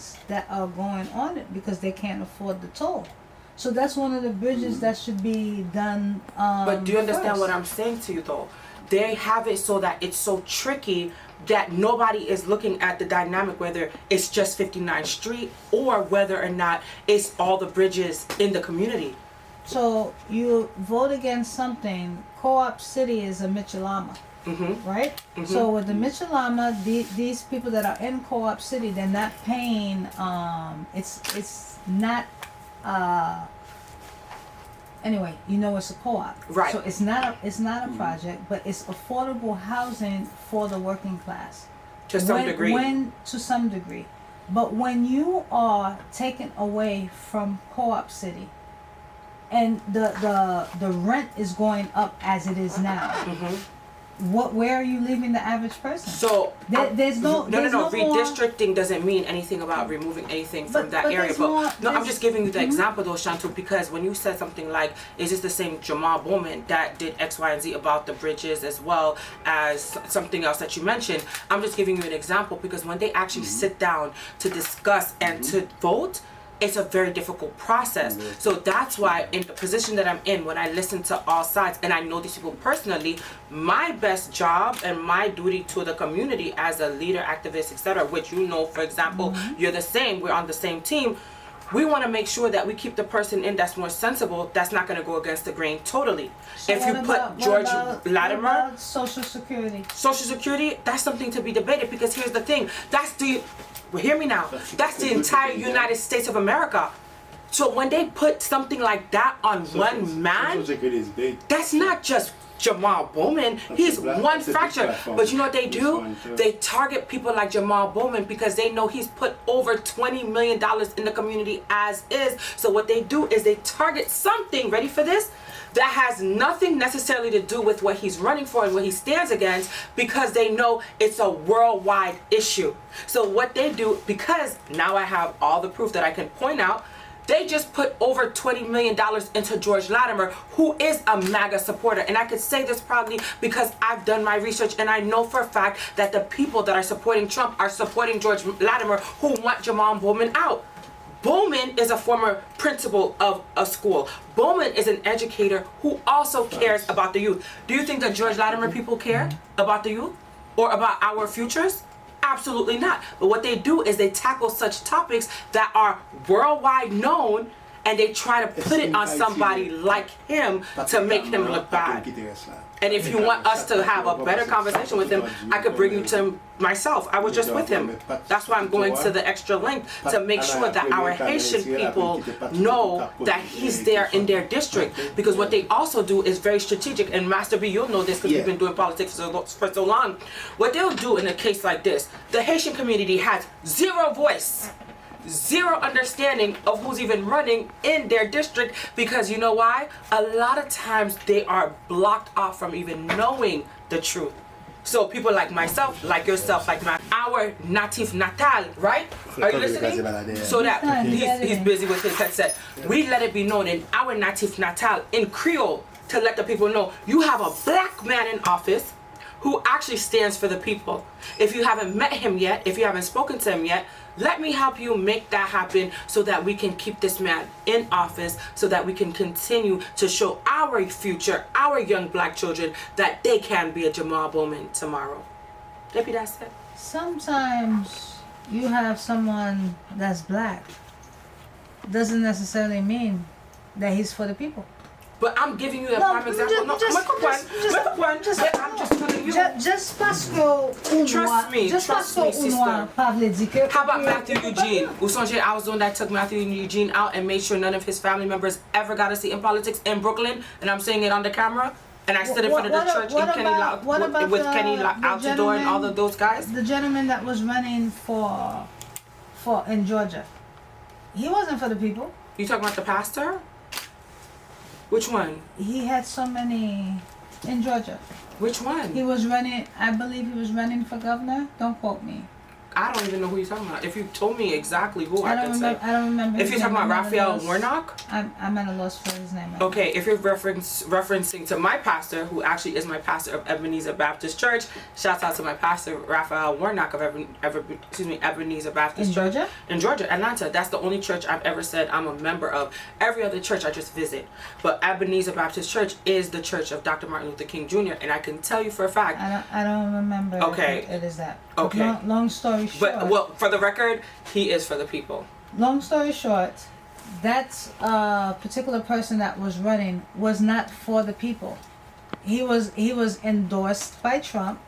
residents that are going on it because they can't afford the toll. So that's one of the bridges that should be done. But do you understand first. what I'm saying to you though? They have it so that it's so tricky that nobody is looking at the dynamic, whether it's just 59th Street or whether or not it's all the bridges in the community. So you vote against something. Co-op City is a Mitchellama, right? So with the Mitchellama, these people that are in Co-op City, they're not paying. It's not. Anyway, you know it's a co-op, Right. So it's not a project, but it's affordable housing for the working class. To some degree. To some degree, but when you are taken away from Co-op City, and the rent is going up as it is now, where are you leaving the average person? So there's no redistricting doesn't mean anything about removing anything from that area. I'm just giving you the example though, Shantu, because when you said something like, is this the same Jamal Bowman that did X, Y, and Z about the bridges as well as something else that you mentioned? I'm just giving you an example because when they actually sit down to discuss and to vote, it's a very difficult process. So that's why in the position that I'm in, when I listen to all sides and I know these people personally, my best job and my duty to the community as a leader, activist, etc., which you know, for example, you're the same, we're on the same team. We want to make sure that we keep the person in that's more sensible, that's not going to go against the grain totally. So if you put George Latimer, Social Security. Social Security, that's something to be debated because here's the thing, hear me now, that's the entire United States of America. So when they put something like that on one man, that's not just Jamal Bowman, he's one fraction. But you know what they do? They target people like Jamal Bowman because they know he's put over $20 million in the community as is. So what they do is they target something, ready for this? That has nothing necessarily to do with what he's running for and what he stands against because they know it's a worldwide issue. So what they do, because now I have all the proof that I can point out, they just put over $20 million into George Latimer, who is a MAGA supporter. And I could say this probably because I've done my research and I know for a fact that the people that are supporting Trump are supporting George Latimer, who want Jamal Bowman out. Bowman is a former principal of a school. Bowman is an educator who also cares about the youth. Do you think that George Latimer people care about the youth or about our futures? Absolutely not. But what they do is they tackle such topics that are worldwide known and they try to put it on somebody like him to make him look bad. And if you want us to have a better conversation with him, I could bring you to him myself. I was just with him. That's why I'm going to the extra length to make sure that our Haitian people know that he's there in their district. Because what they also do is very strategic. And Master B, you'll know this because you've been doing politics for so long. What they'll do in a case like this, the Haitian community has zero voice. Zero understanding of who's even running in their district because you know why? A lot of times they are blocked off from even knowing the truth. So people like myself, like yourself, like our Natif Natal, right? Are you listening? So that he's busy with his headset. We let it be known in our Natif Natal in Creole to let the people know you have a black man in office who actually stands for the people. If you haven't met him yet, if you haven't spoken to him yet, let me help you make that happen so that we can keep this man in office, so that we can continue to show our future, our young black children, that they can be a Jamal Bowman tomorrow. Maybe that's it. Sometimes you have someone that's black. Doesn't necessarily mean that he's for the people. But I'm giving you a prime example. I'm just telling you. Just parce que Trust me, sister. How about Matthew Eugene? Usonje, I was the one that took Matthew Eugene out and made sure none of his family members ever got a seat in politics in Brooklyn, and I'm saying it on the camera. And I stood in front of the church with Kenny Altidore and all of those guys. The gentleman that was running for in Georgia, he wasn't for the people. You talking about the pastor? Which one? He had so many in Georgia. Which one? He was running, I believe he was running for governor. Don't quote me. I don't even know who you're talking about. If you told me exactly who, I could say. I don't remember. If you're talking about Raphael Warnock. I'm at a loss for his name. Okay, if you're referencing to my pastor, who actually is my pastor of Ebenezer Baptist Church, shouts out to my pastor Raphael Warnock of Ebenezer Baptist In Church Georgia? in Georgia, Atlanta. That's the only church I've ever said I'm a member of. Every other church I just visit, but Ebenezer Baptist Church is the church of Dr. Martin Luther King Jr. And I can tell you for a fact. I don't remember. Okay. It is that. Okay. Long story short. But well, for the record, he is for the people. Long story short, that particular person that was running was not for the people. He was endorsed by Trump.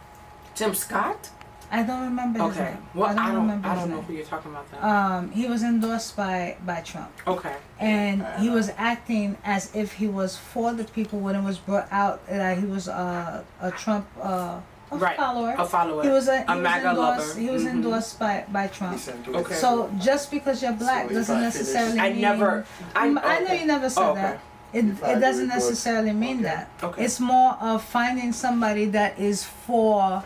Tim Scott? I don't remember his Okay. name. Well, I don't his know name. who you're talking about then. He was endorsed by Trump. Okay. And he was acting as if he was for the people when it was brought out that he was a Trump follower. A follower. He was MAGA endorsed. lover. He was endorsed by Trump. Okay. So just because you're black doesn't necessarily mean. I know you never said that. It doesn't necessarily mean that. Okay. It's more of finding somebody that is for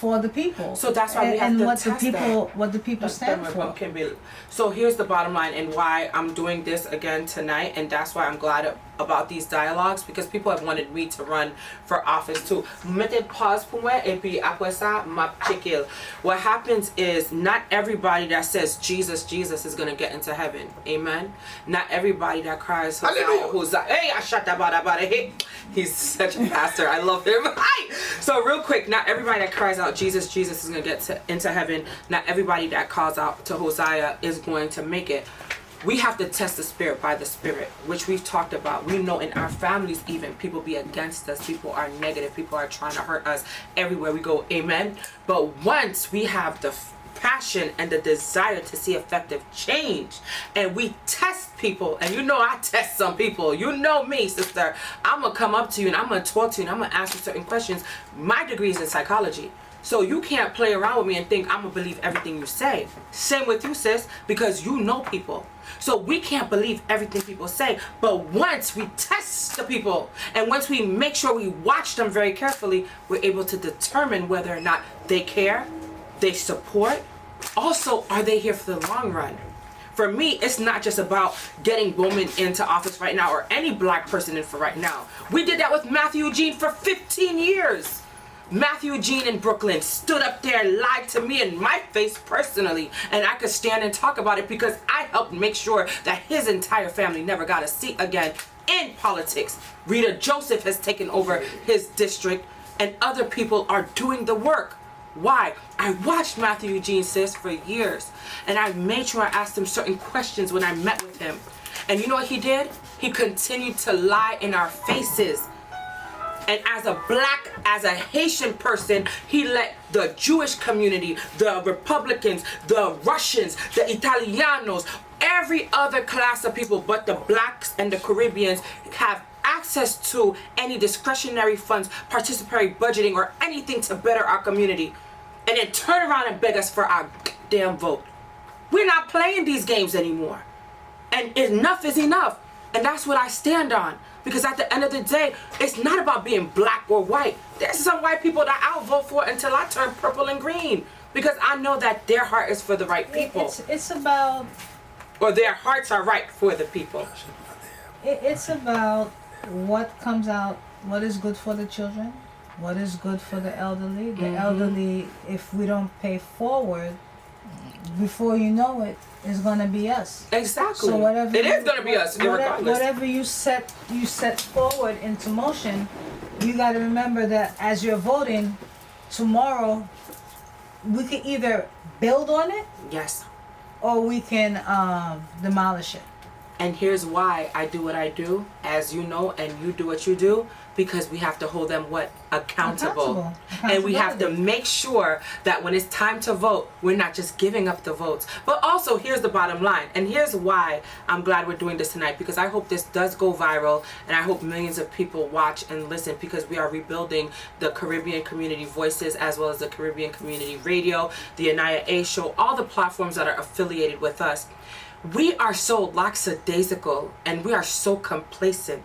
the people. So that's why we have and to what test the people that. what the people stand for. So here's the bottom line and why I'm doing this again tonight, and that's why I'm glad about these dialogues, because people have wanted me to run for office too. Mettez pause pour moi et puis après ça m'a checké. What happens is not everybody that says Jesus is going to get into heaven. Amen. Not everybody that cries Hosanna, hey, I shut that about it. Hey, he's such a pastor. I love him. Hi. So real quick, not everybody that cries out Jesus is going to get into heaven. Not everybody that calls out to Hosea is going to make it. We have to test the spirit by the spirit, which we've talked about. We know in our families even, people be against us. People are negative. People are trying to hurt us everywhere we go. Amen. But once we have the passion and the desire to see effective change, and we test people, and you know I test some people. You know me, sister. I'm going to come up to you and I'm going to talk to you and I'm going to ask you certain questions. My degree is in psychology. So you can't play around with me and think I'm going to believe everything you say. Same with you, sis, because you know people. So we can't believe everything people say. But once we test the people and once we make sure we watch them very carefully, we're able to determine whether or not they care, they support. Also, are they here for the long run? For me, it's not just about getting women into office right now or any black person in for right now. We did that with Matthew Jean for 15 years. Matthew Jean in Brooklyn stood up there and lied to me in my face personally, and I could stand and talk about it because I helped make sure that his entire family never got a seat again in politics. Rita Joseph has taken over his district, and other people are doing the work. Why? I watched Matthew Jean, sis, for years, and I made sure I asked him certain questions when I met with him. And you know what he did? He continued to lie in our faces. And as a black, as a Haitian person, he let the Jewish community, the Republicans, the Russians, the Italianos, every other class of people but the blacks and the Caribbeans have access to any discretionary funds, participatory budgeting, or anything to better our community. And then turn around and beg us for our damn vote. We're not playing these games anymore. And enough is enough. And that's what I stand on. Because at the end of the day, it's not about being black or white. There's some white people that I'll vote for until I turn purple and green. Because I know that their heart is for the right people. It's about... Or their hearts are right for the people. It's about what comes out, what is good for the children, what is good for the elderly. The elderly, if we don't pay forward, before you know it, it's gonna be us. Exactly. So whatever it is gonna be us, regardless. Whatever you set forward into motion, you got to remember that as you're voting tomorrow, we can either build on it, yes, or we can demolish it. And here's why I do what I do, as you know, and you do what you do, because we have to hold them accountable. And we have to make sure that when it's time to vote, we're not just giving up the votes. But also, here's the bottom line, and here's why I'm glad we're doing this tonight, because I hope this does go viral, and I hope millions of people watch and listen, because we are rebuilding the Caribbean Community Voices, as well as the Caribbean Community Radio, the Anaya A Show, all the platforms that are affiliated with us. We are so lackadaisical and we are so complacent.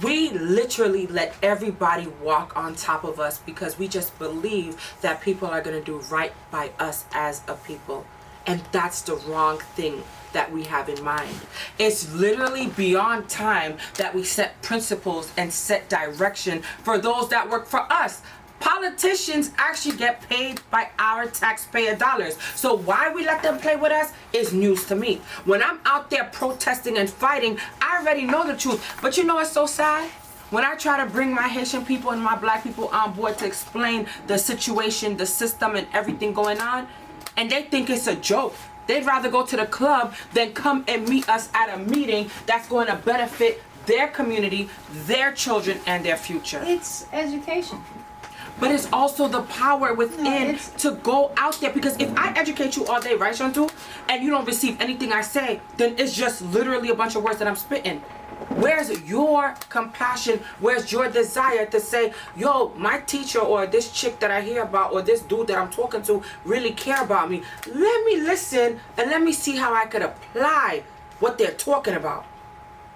We literally let everybody walk on top of us because we just believe that people are going to do right by us as a people. And that's the wrong thing that we have in mind. It's literally beyond time that we set principles and set direction for those that work for us. Politicians actually get paid by our taxpayer dollars. So why we let them play with us is news to me. When I'm out there protesting and fighting, I already know the truth. But you know what's so sad? When I try to bring my Haitian people and my black people on board to explain the situation, the system, and everything going on, and they think it's a joke. They'd rather go to the club than come and meet us at a meeting that's going to benefit their community, their children, and their future. It's education. But it's also the power within to go out there. Because if I educate you all day, right, Shantu, and you don't receive anything I say, then it's just literally a bunch of words that I'm spitting. Where's your compassion? Where's your desire to say, yo, my teacher or this chick that I hear about or this dude that I'm talking to really care about me? Let me listen and let me see how I could apply what they're talking about.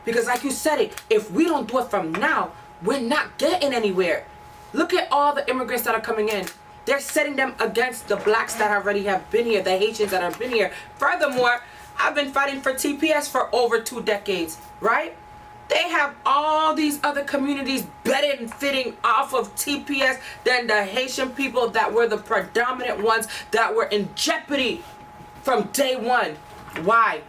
Because like you said it, if we don't do it from now, we're not getting anywhere. Look at all the immigrants that are coming in. They're setting them against the blacks that already have been here, the Haitians that have been here. Furthermore, I've been fighting for TPS for over 2 decades, right? They have all these other communities benefiting off of TPS than the Haitian people that were the predominant ones that were in jeopardy from day one. Why?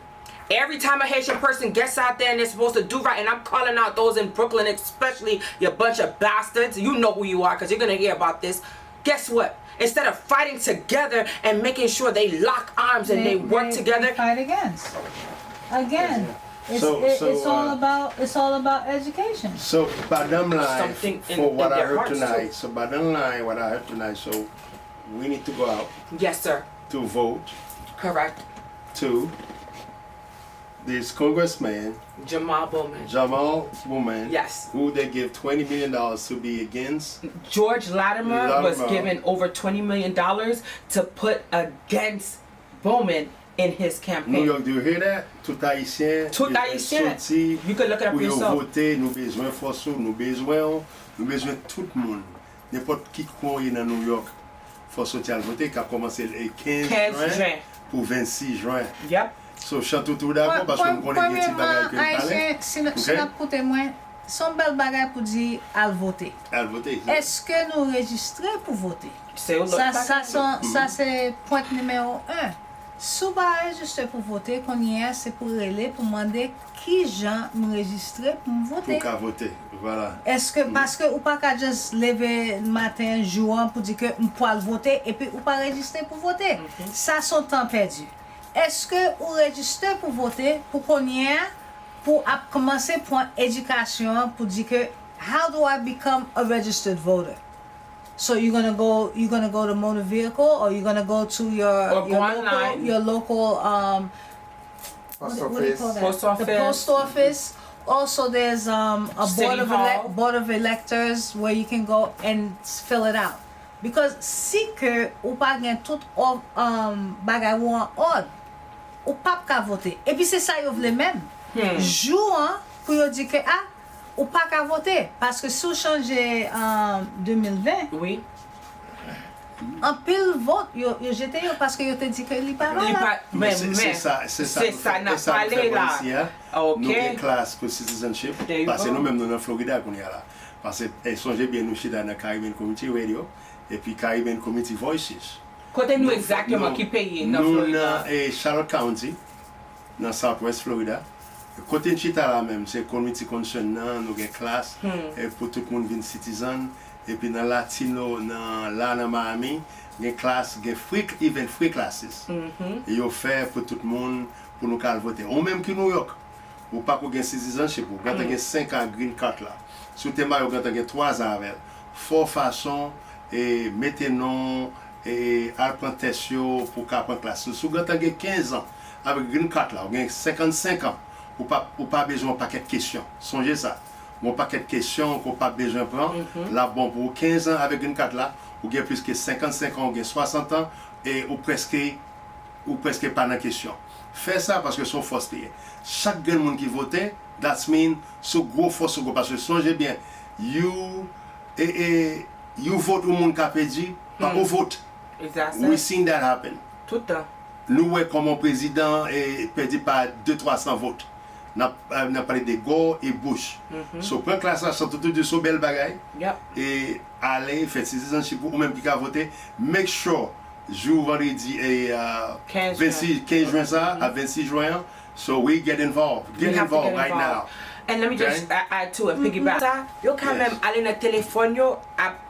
Every time a Haitian person gets out there and they're supposed to do right, and I'm calling out those in Brooklyn, especially you bunch of bastards, you know who you are because you're going to hear about this. Guess what? Instead of fighting together and making sure they lock arms and they work together. They fight again. It's all about education. So bottom line, Something in what I their heard hearts, tonight. too. So bottom line, what I heard tonight. So we need to go out Yes, sir. to vote. Correct. To this congressman Jamal Bowman. Jamal Bowman. Yes. Who they give $20 million to be against. George Latimer was given over $20 million to put against Bowman in his campaign. New York, do you hear that? Tout haïtien. Tout haïtien. You could look it up pour yourself. voter, nous besoin force, nous besoin tout le monde. N'importe qui croit dans New York. Faut sortir à voter qui a commencé le 15 juin pour 26 juin. Yep. So Chantou tout d'accord parce que nous connaissons des petits bagages que nous parlons. Si nous écoutons moins, son bel bagage pour dire à voter. À voter. Est-ce que nous enregistrons pour voter? C'est Ça c'est point numéro 1. Si vous pas enregistré pour voter, qu'on y est, c'est pour relayer, pour demander qui gens nous enregistrer pour voter. Pour voter, voilà. Est-ce que parce que ou pas qu'à juste lever le matin jouant pour dire que on peut voter et puis ou pas enregistrer pour voter. Ça son temps perdu. Est-ce que vous enregistrez pour voter pour qu'on y est pour commencer pour éducation pour dire que how do I become a registered voter? So you're gonna go to motor vehicle or you're gonna go to your local Post what do you office. call that? Post office. The post office. Also, there's a City Hall. board of electors where you can go and fill it out. Because si que ou pas gen tout bagay ou en ordre, ou pas ka voter. Et puis c'est ça yo vle même. Jouan pour yo di que ou pas ka voter parce que si vous changez en 2020, Oui. en pile vote yo jeté yo parce que yo te dit que li pas là. C'est ça, n'a pas allé là. Ok. Nous avons une classe pour citizenship. There you Parce que go. nous-mêmes, nous en Florida, qu'on y a là. Parce que, songez bien, nous sommes dans le Caribbean Community Radio et puis Caribbean Community Voices. Côté nous exactement qui paye dans Nous, Florida. dans Charlotte County, dans Southwest Florida. Côté Chita là même, c'est Community Concern, nous avons une classe pour tout le monde venir citizen. Et puis dans Latino, dans Miami, il y a une classe, il y a even free classes. Et ils offert pour tout le monde pour nous voter. Ou même que New York, ou pas qu'on ait citizenship, ou quand on a 5 ans green card là. Si vous avez 3 ans avec, 4 façons et mettez non et apprendre test pour prendre classe. Si vous avez 15 ans avec green card là, vous avez 55 ans, ou pas besoin de paquet de questions. Songez ça. Mon paquet de questions qu'on pas besoin de prendre. Là, bon, pour 15 ans avec une carte là, vous avez plus que 55 ans, vous avez 60 ans et ou presque pas dans question. Fais ça parce que son force liée. Chaque grand monde qui votait, that mean so gros force go parce que songez bien, you vote au monde qui a perdu, pas au vote. Exactly. We seen that happen. Tout le temps. Nous ouais comme un président est perdu par 200-300 votes. N'a parlé de Gore et Bush. So prends classage sur tout de so belle bagaille. Yep. Et aller faire citizenship ou même qui a voté, make sure jour vendredi et 15 juin ça à 26 juin. So we get involved. Get involved right now. And let me just add to it, piggyback. Ça, yo quand même aller dans téléphone yo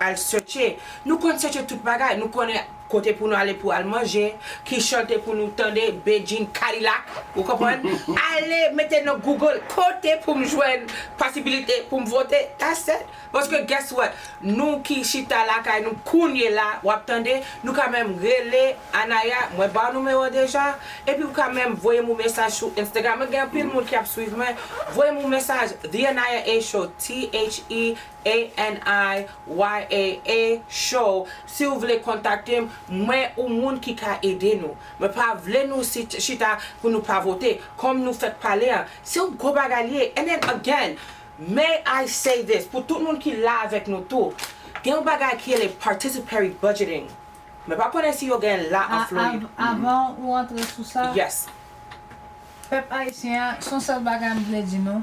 à searcher. Nous connaissons searcher toute bagaille. Nous connaissons côté pour nous aller pour aller manger, qui chante pour nous tendre Beijing Cadillac, vous comprenez? Allez, mettez dans Google côté pour me joindre possibilité pour me voter. That's it. Parce que guess what? Nous qui chita là, nous kounye là, ou attendez, nous quand même relais Anaya, moi ba numéro déjà, et puis vous quand même voyez mon message sur Instagram. Il y a plein de monde qui a suivi moi. Voyez mon message, The Anaya A Show, THEANIYAA Show. Si vous voulez contacter moi ou monde qui ka aider nous, mais pas voulez nous chita pour nous pas voter, comme nous fait parler, c'est un gros bagalier. And then again, may I say this, pour tout le monde qui là avec nous tout, il y a un bagage qui est le participatory budgeting. Mais pas connaître si vous avez là en Floride. Avant ou entrer sous ça, Yes. peuple haïtien, son seul bagage me dit nous,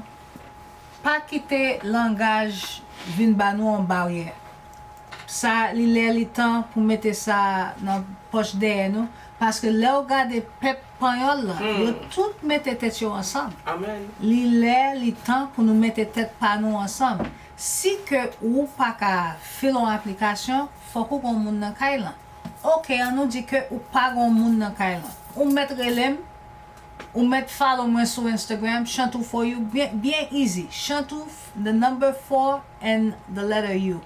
pas quitter langage vin ba nous en barrière. Ça, il est le temps pour mettre ça dans poche derrière nous, parce que là, regardez peuple pagnol, ils tout mettent tête ensemble. Amen. Il est le temps pour nous mettre tête par nous ensemble. Si que ou pas qu'à faire une application, faut qu'on monde dans Kailan. OK, on nous dit que ou pas qu'on monde dans Kailan. Ou mettre relem, ou mettre follow moi sur Instagram, Chantou for you, bien easy. Chantou the number 4 and the letter U.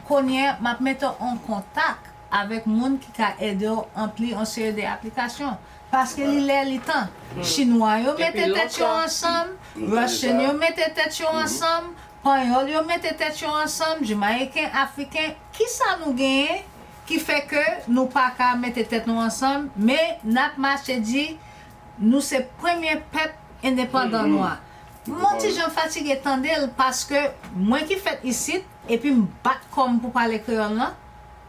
Konye m'a mettre en contact avec monde qui a aidé à remplir une série d'applications. Parce que il est le temps. Chinois, ils mettent tête ensemble. Russian, ils mettent tête ensemble. Panyol, ils mettent tête ensemble. Jamaïcains, Africains. Qui ça nous gagne? Qui fait que nous pas qu'à mettre tête ensemble. Mais notre marché dit, nous c'est le premier peuple indépendant noir. Moi, si je me fatigue tandel parce que moi qui fait ici, et puis me battre comme pour parler créole là,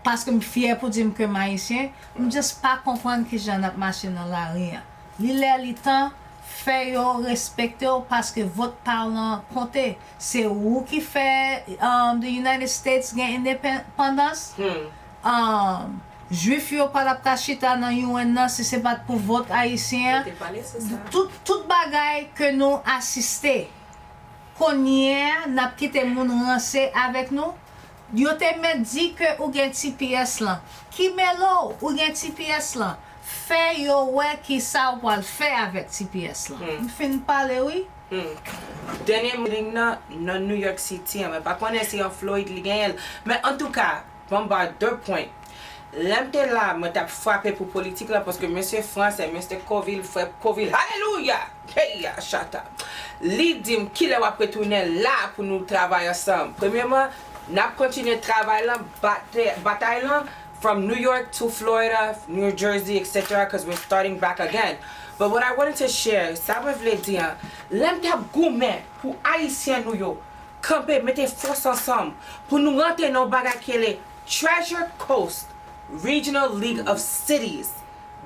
parce que je suis fier pour dire que je suis haïtien, je ne juste pas comprendre que j'en ai marché dans la rue. Il est le temps, fait respecter parce que votre parlant compte. C'est vous qui fait the United States gain indépendance. Juif yo pas la kachita dans UN si c'est pas pour vote haïtien. Tout bagay que nous assister. Konye n'a quitté moun rancé avec nous. Yo te me dit que ou gen TPS là. Ki melo ou gen TPS là. Fait yo ouais qui ça ou le faire avec TPS là. Fin parler oui. Dernier meeting dans New York City, mais pas connaître si en Floride li gagne. Mais en tout cas, bon bah 2 points. L'emte là, moi t'ai frappé pour politique là parce que monsieur France et monsieur Coville fait Coville. Alléluia! Hey, shut up. Li dit qu'il va retourner là pour nous travailler ensemble. Premièrement, n'a continuer de travailler là, bataille là, from New York to Florida, New Jersey, etc. because we're starting back again. But what I wanted to share, ça me voulait dire, l'emte gourmet pour haïtien nous yo, camper, mettez force ensemble pour nous rentrer dans bagarre qui est Treasure Coast Regional League of Cities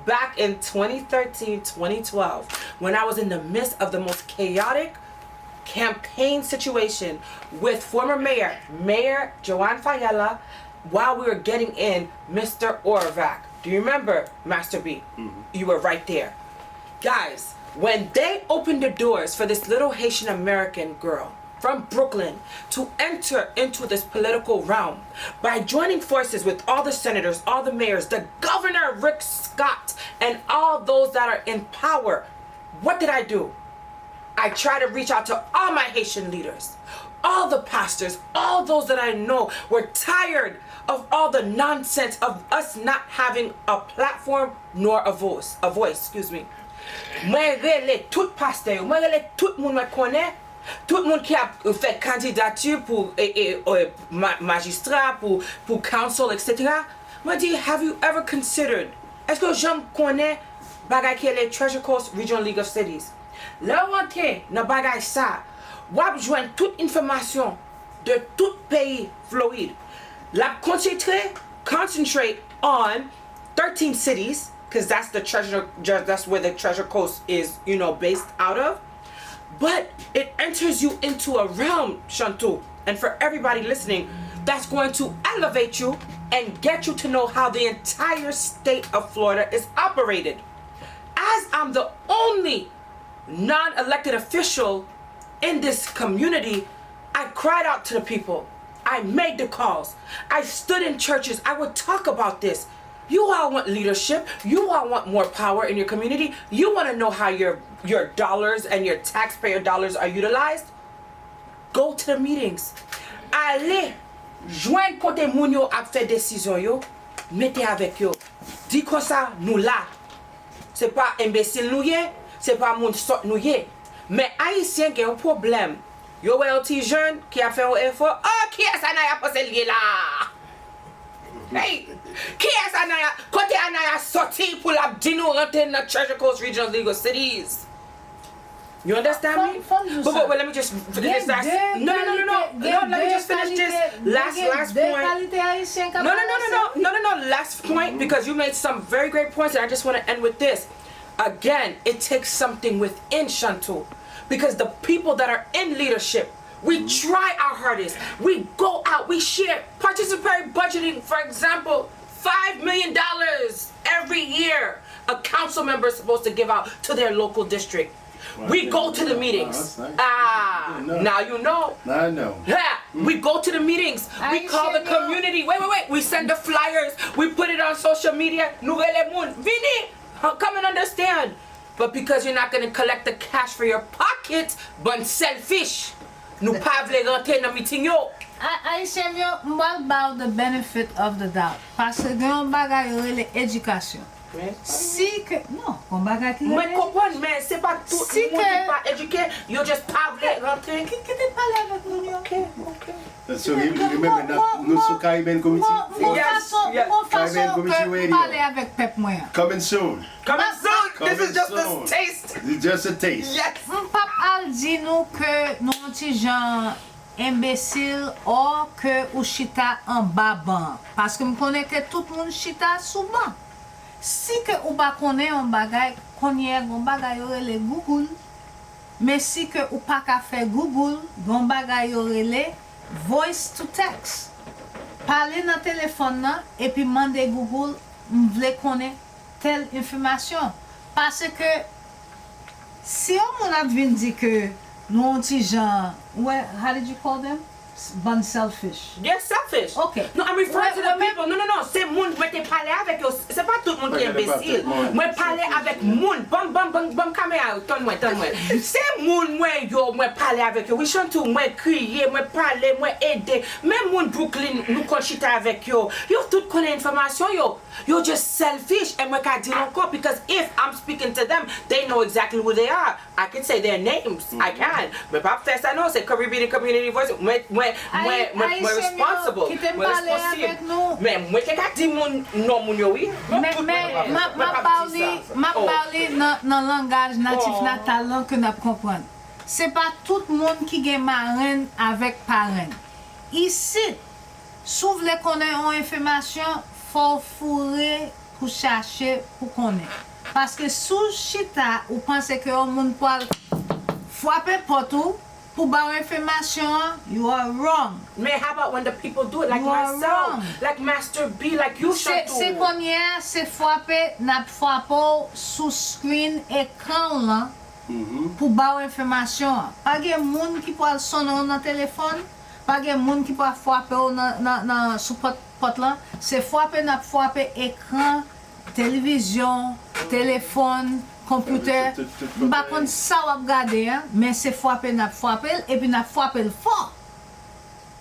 back in 2013-2012 when I was in the midst of the most chaotic campaign situation with former Mayor Joanne Fayella while we were getting in Mr. Orvac. Do you remember, Master B? You were right there. Guys, when they opened the doors for this little Haitian American girl from Brooklyn to enter into this political realm by joining forces with all the senators, all the mayors, the governor Rick Scott, and all those that are in power, what did I do? I try to reach out to all my Haitian leaders, all the pastors, all those that I know were tired of all the nonsense of us not having a platform nor a voice, excuse me. Moi relè tout pasteur, moi relè tout moun me connaît. Tout le monde qui a fait candidature pour magistrat, pour council, etc. Moi dit, have you ever considered? Est-ce que je me connais bagay ki le Treasure Coast Regional League of Cities. Le rentre nan bagay sa, wap jwen tout informasyon de tout pays Floride. La concentrate on 13 cities, because that's where the Treasure Coast is, based out of. But it enters you into a realm, Shantu, and for everybody listening, that's going to elevate you and get you to know how the entire state of Florida is operated. As I'm the only non-elected official in this community, I cried out to the people. I made the calls. I stood in churches. I would talk about this. You all want leadership. You all want more power in your community. You want to know how your dollars and your taxpayer dollars are utilized. Go to the meetings. Allez, joindre kote moun yo ap fè décision yo, mettez avec yo. Di kon sa, nou la. C'est pas imbécile nou ye, c'est pas moun sot nou ye. Mais haïtien gen yon problème. Yo wè yon ti jeune qui a fait un effort. Oh, qui est Anaya pose liye la? Hey, qui est Anaya? Kote Anaya sorti pour la di nou rentre dans Treasure Coast Regional League of Cities. You understand me? But let me just finish that. No. Let me just finish this last point. No. Last point, because you made some very great points, and I just want to end with this. Again, it takes something within Shantu, because the people that are in leadership, we try our hardest. We go out, we share participatory budgeting. For example, $5 million every year a council member is supposed to give out to their local district. We go to the meetings. Now you know. I know. Yeah, we go to the meetings. We call the community. Wait. We send the flyers. We put it on social media. Nouvelle Moon. Vini, come and understand. But because you're not going to collect the cash for your pocket, but selfish. Nou pa vle rentre nan meeting yo. Haïtien yo, mbal about the benefit of the doubt. Parce que yon bagay yo le éducation. Si que non, on bagay ki Mwen kompon, men se pa tout Si moun ki pa eduke, yo just pa vle rentre. Ki te pale avec moun yo? Ok. So remember that nou sou Caribbean Committee? Mon Yes, façon Committee que Radio. parler avec pep moyen. Coming soon. Coming soon. This Coming is just soon. a taste. It's just a taste. Yes. Mon pap al di nou que nou ti jan imbécile ou que ou chita en bas ban. Parce que m connais que tout le monde chita sous ban. Si que ou pas connaît un bagay, connaît un bagay yo le Google. Mais si que ou pas ka fait Google, gon bagay yo le voice to text. Parler dans téléphone nan et puis demander Google, m vle connaître telle information. Parce que si on a vin di que nous ti jan, how did you call them? Bon selfish. You're selfish. Okay. No, I'm referring to the Ouais, people. No. C'est moun mwen te pale avec yo. C'est pas tout moun qui est imbécile. Mwen pale avec moun. Bam caméra. Ton mwen. C'est moun mwen yo mwen pale avec yo. We chantou mwen kriye, mwen pale, mwen aide. Même moun Brooklyn nou kon chita avec yo. Yo tout connaît information yo. You're just selfish. And mwen ka di encore because if I'm speaking to them, they know exactly who they are. I can say their names. I can. But pas faire ça non, c'est Caribbean Community Voice. Mwen responsible. Mais mwen te ka di moun non moun yo oui. Mais ma parler dans langage natif natal lan que n'a comprendre. C'est pas tout le monde qui gen marraine avec parrain. Ici, sou vle connaître une information, faut fourrer pour chercher pour connaître. Parce que sous chita ou pense que on moun poil frapper portou pour avoir information, you are wrong. Mais how about when the people do it like You are myself, wrong. like Master B, like you should do? C'est qu'on c'est frapper, n'a frapper sous screen écran là pour avoir information. Pas de monde qui peut sonner dans téléphone, pas de monde qui peut frapper dans sous porte là, c'est frapper écran, télévision, téléphone, computer. Par contre ça va regarder mais c'est frapper et puis n'a frapper fort.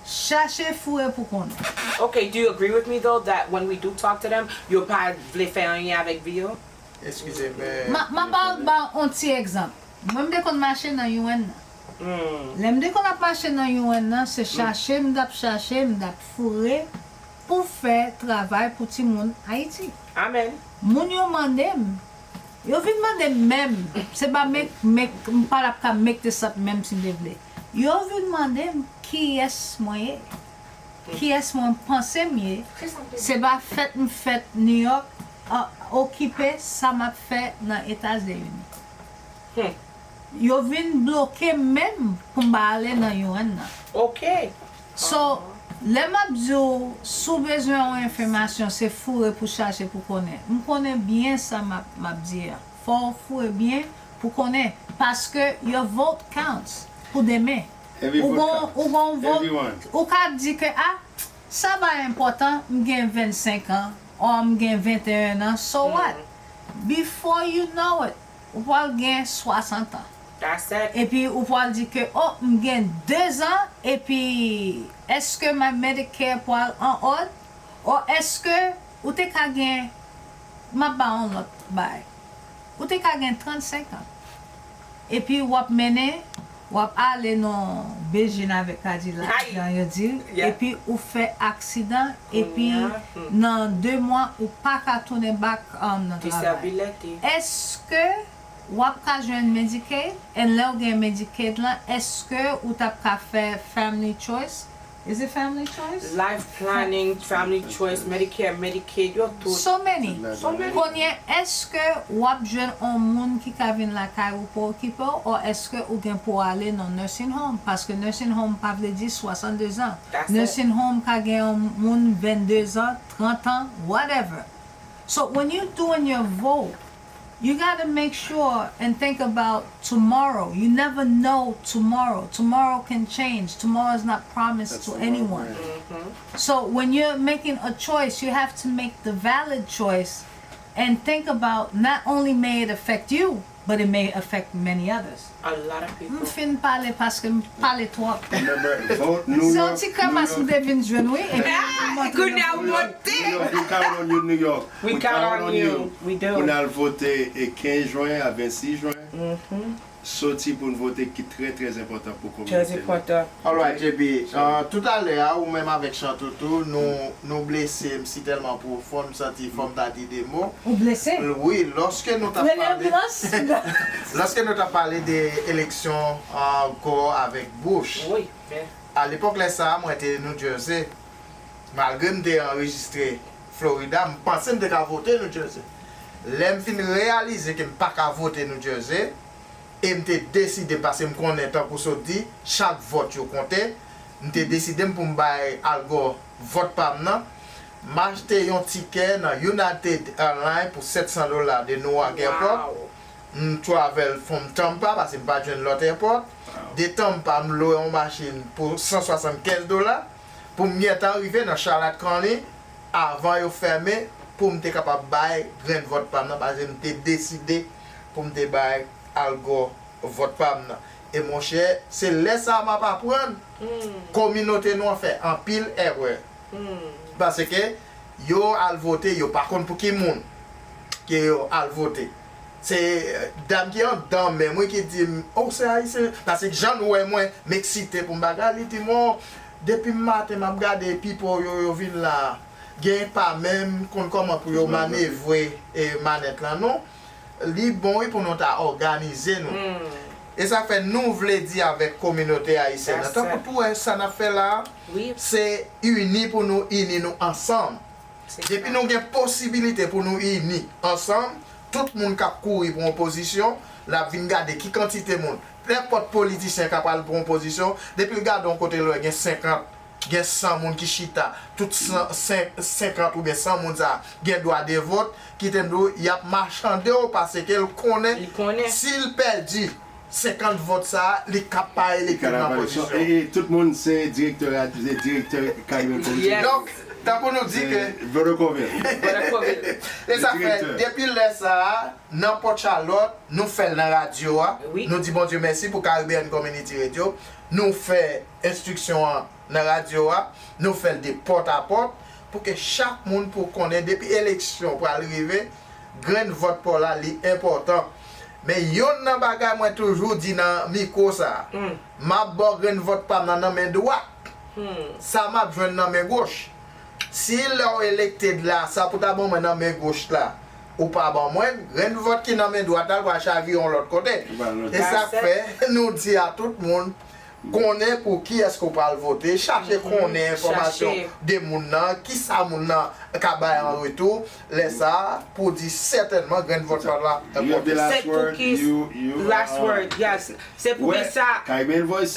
Chercher fouet pour connaître. Okay, do you agree with me though that when we do talk to them, you'll pas vle faire rien avec Vio? Excusez, mais... Ma parle un petit exemple. Moi, je suis marché dans UN. L'aime qu'on a marché dans UN, c'est chercher, m'dap fourrer pour faire travail pour tout le monde Haïti. Amen. Moun yo mandem Yo vin mande même, c'est pas m'pa ka make this up même si de vle. Yo vin mande qui est moi qui est moi pense mieux. C'est pas fait New York occupé ça m'a fait dans États-Unis. Yo vin bloqué même pour aller dans UN. OK. So, le m'a dit sous besoin d'information, c'est fou pour chercher pour connaître. Je connais bien ça m'a dit. Faut fou bien pour connaître parce que your vote counts pour demain. Ou ka di que ça va important, m'gen 25 ans ou m'gen 21 ans. So what? Before you know it, ou va gen 60 ans. That's it. Et puis, ou peut dire que, oh, je gagne 2 ans, et puis, est-ce que ma Medicare pour aller en ordre? Ou est-ce que, ou t'es qu'à gagner, ma ba on l'autre bail? Ou t'es qu'à gagner 35 ans? Et puis, ou ap mener, ou ap aller dans Belgique avec Cadillac, Aïe. Yeah. et puis, ou fait accident, et puis, dans 2 mois, ou pas qu'à tourner back dans le travail. Disability. Est-ce que ou ap ka jwen Medicaid, et là ou gen Medicaid là, est-ce que ou tap ka fait family choice? Is it family choice? Life planning, family choice, Medicare, Medicaid, yo tout. So many. So many. Konye, est-ce que ou ap jwen un moun ki ka vin la kay ou pou okipe ou est-ce que ou gen pou aller dans nursing home? Parce que nursing home pa vle di 62 ans. That's Nursing home ka gen un moun 22 ans, 30 ans, whatever. So when you doing your vote, you gotta make sure and think about tomorrow. You never know tomorrow. Tomorrow can change. Tomorrow is not promised to anyone. So when you're making a choice, you have to make the valid choice and think about not only may it affect you, but it may affect many others. A lot of people. M'fin parler parce que m'parle trop. Remember, vote New York. So ti kamas m'devin jwen oui. Good now, one thing. We count on you, New York. We count on you. We do. On a voté le 15 juin à 26 juin. Sorti pour nous voter qui est très important pour la Très communauté. important. Alright, JB, tout à l'heure, ou même avec Chantoutou, nous blessés si tellement pour forme sentir forme d'adi des mots. Ou blessé. Oui, lorsque nous t'avons parlé des élections encore avec Bush, Oui. Mais à l'époque, là, ça, moi, j'étais New Jersey. Malgré que j'étais enregistré Florida, je pensais que j'étais voter New Jersey. Là, je suis réalisé que je ne pas voter New Jersey. Et je décidé, parce que je connais tant pour ça dit, chaque vote je comptais. Je décidé pour me faire algo vote par maintenant. J'ai acheté un ticket dans United Airlines pour $700 de Newark Airport. Je travel from Tampa parce que je n'ai pas joué l'autre airport. De Tampa, je loué une machine pour $175 pour me arriver dans Charlotte County avant de fermer pour me capable de faire grand vote par maintenant parce que je décidé pour me faire algo vote par maintenant. Et mon cher, c'est là ça m'a pas prendre. Communauté nous fait en pile erreur. Parce que yo al voter, yo par contre pour qui monde qui yo al voter. C'est dame qui en dans mais moi qui dit oh c'est haïtien parce que Jean ouais moi m'excité pour m'bagarre dit moi depuis matin m'a regarder people yo vinn là gain pas même comment pour yo manœuvrer et manette là non li bon pour nous ta organiser nous. Et ça fait nous voulons dire avec communauté haïtienne. Tant que tout ça n'a fait là, oui. C'est uni pour nous unir nous ensemble. Depuis nous avons une possibilité pour nous unir ensemble, tout le monde qui a couru pour une position, la vient garder qui quantité de monde. N'importe politicien qui a parlé pour une position, depuis le garde d'un côté là, il y a 50, il y a 100 monde qui chita, tout 50 ou bien 100 monde ça, il y a droit de vote, qui t'aime il y a marchandé parce qu'il connaît, s'il perdit 50 votes ça, les capables et les position. Et tout le monde c'est directeur carrément politique. Donc, t'as pour nous dire que Vodacoville. et ça fait depuis là ça, n'importe Charlotte, nous faisons la radio, nous disons bon Dieu merci pour Caribbean Community Radio, nous faisons instruction dans la radio, nous faisons des porte à porte pour que chaque monde pour connaître depuis l'élection pour arriver, grand vote pour là, c'est important. Mais yon nan bagay moi toujours dit dans micro ça. M'a bon grand vote pas dans main droite. Ça m'a joindre dans main gauche. Si l'on électé là, ça pour ta bon dans main gauche là. ou pas bon moins, rien vote qui n'a main droite va chaviller l'autre côté. Et ça fait nous dit à tout le monde qu'on est pour qui est-ce qu'on parle voter, chercher qu'on ait information des mounans, qui ça mounan kabay en retour, laisse ça pour dire certainement grand vote par là. C'est pour qui last word, yes. C'est pour qui ça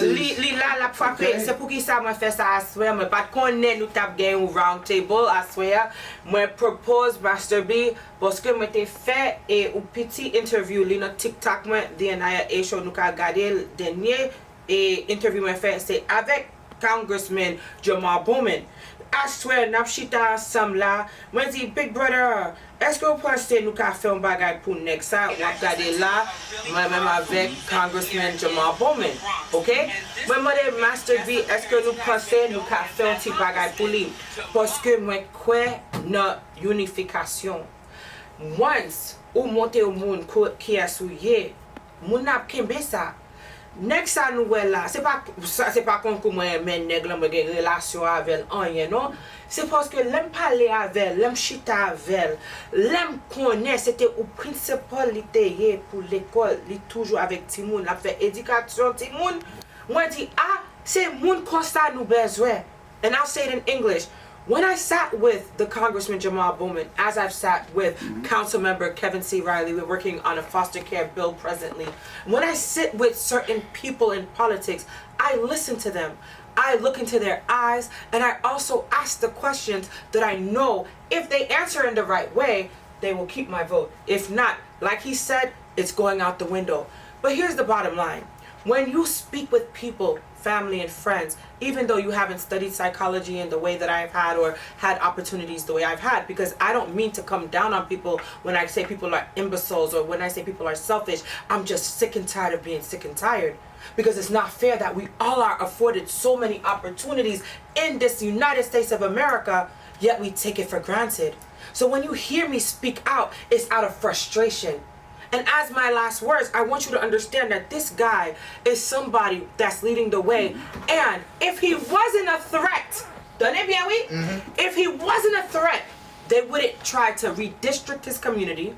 li là la frappé, c'est pour qui ça moi fait ça à swear, moi pas connaît nous tap gain au round table à swear. Moi propose Master B parce que moi t'ai fait et un petit interview li dans TikTok moi DNA show nous ka regarder dernier et interview moi fait c'est avec Congressman Jamal Bowman. I swear napchita ensemble là, moi dit Big Brother, est-ce que vous pensez nous ka faire un bagage pour next ça ou regarder là moi-même avec Congressman Jamal Bowman, OK? Moi demande Master B, est-ce que nous pensez nous ka faire un petit bagage pour lui parce que moi crois dans unification. Once ou monter au monde qui est souillé, moun ap kembe ça. Next à nous là, c'est pas comme que moi men nèg là moi gen relation avec rien non, c'est parce que l'aime parler avec, l'aime chita avec, l'aime connaît c'était au principal li pour l'école, li toujours avec ti moun, la fait éducation ti moun. Moi dit c'est moun comme ça nous besoin. And I'll say it in English. When I sat with the Congressman Jamal Bowman, as I've sat with Council Member Kevin C. Riley, we're working on a foster care bill presently. When I sit with certain people in politics, I listen to them. I look into their eyes, and I also ask the questions that I know if they answer in the right way, they will keep my vote. If not, like he said, it's going out the window. But here's the bottom line. When you speak with people, family and friends, even though you haven't studied psychology in the way that I've had or had opportunities the way I've had, because I don't mean to come down on people when I say people are imbeciles or when I say people are selfish. I'm just sick and tired of being sick and tired, because it's not fair that we all are afforded so many opportunities in this United States of America, yet we take it for granted. So when you hear me speak out, it's out of frustration. And as my last words, I want you to understand that this guy is somebody that's leading the way. And if he wasn't a threat, if he wasn't a threat, they wouldn't try to redistrict his community,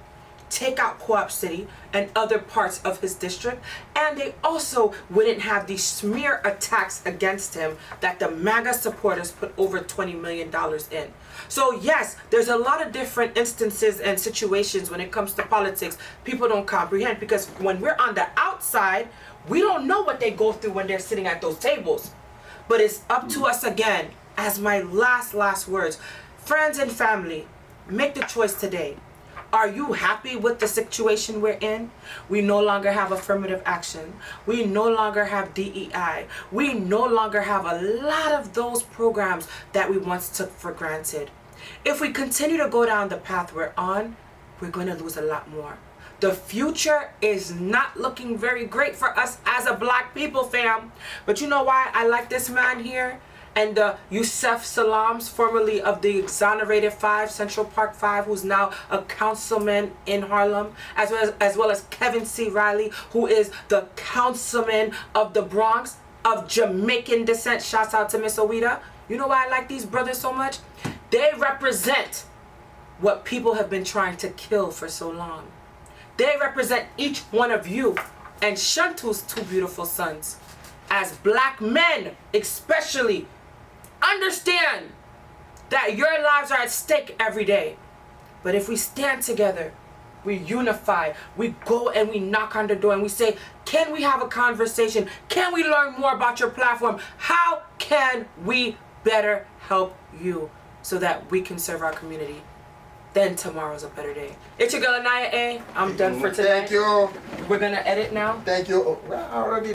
take out Co-op City and other parts of his district, and they also wouldn't have these smear attacks against him that the MAGA supporters put over $20 million in. So yes, there's a lot of different instances and situations when it comes to politics people don't comprehend, because when we're on the outside, we don't know what they go through when they're sitting at those tables. But it's up to us again, as my last words. Friends and family, make the choice today. Are you happy with the situation we're in? We no longer have affirmative action. We no longer have DEI. We no longer have a lot of those programs that we once took for granted. If we continue to go down the path we're on, we're going to lose a lot more. The future is not looking very great for us as a black people, fam. But you know why I like this man here? And Yusef Salams, formerly of the exonerated 5, Central Park 5, who's now a councilman in Harlem, as well as Kevin C. Riley, who is the councilman of the Bronx, of Jamaican descent. Shouts out to Miss Owita. You know why I like these brothers so much? They represent what people have been trying to kill for so long. They represent each one of you and Shantu's 2 beautiful sons. As black men, especially, understand that your lives are at stake every day. But if we stand together, we unify, we go and we knock on the door and we say, can we have a conversation? Can we learn more about your platform? How can we better help you so that we can serve our community? Then tomorrow's a better day. It's your girl Anaya A. I'm done for today. Thank you. We're gonna edit now. Thank you. Already.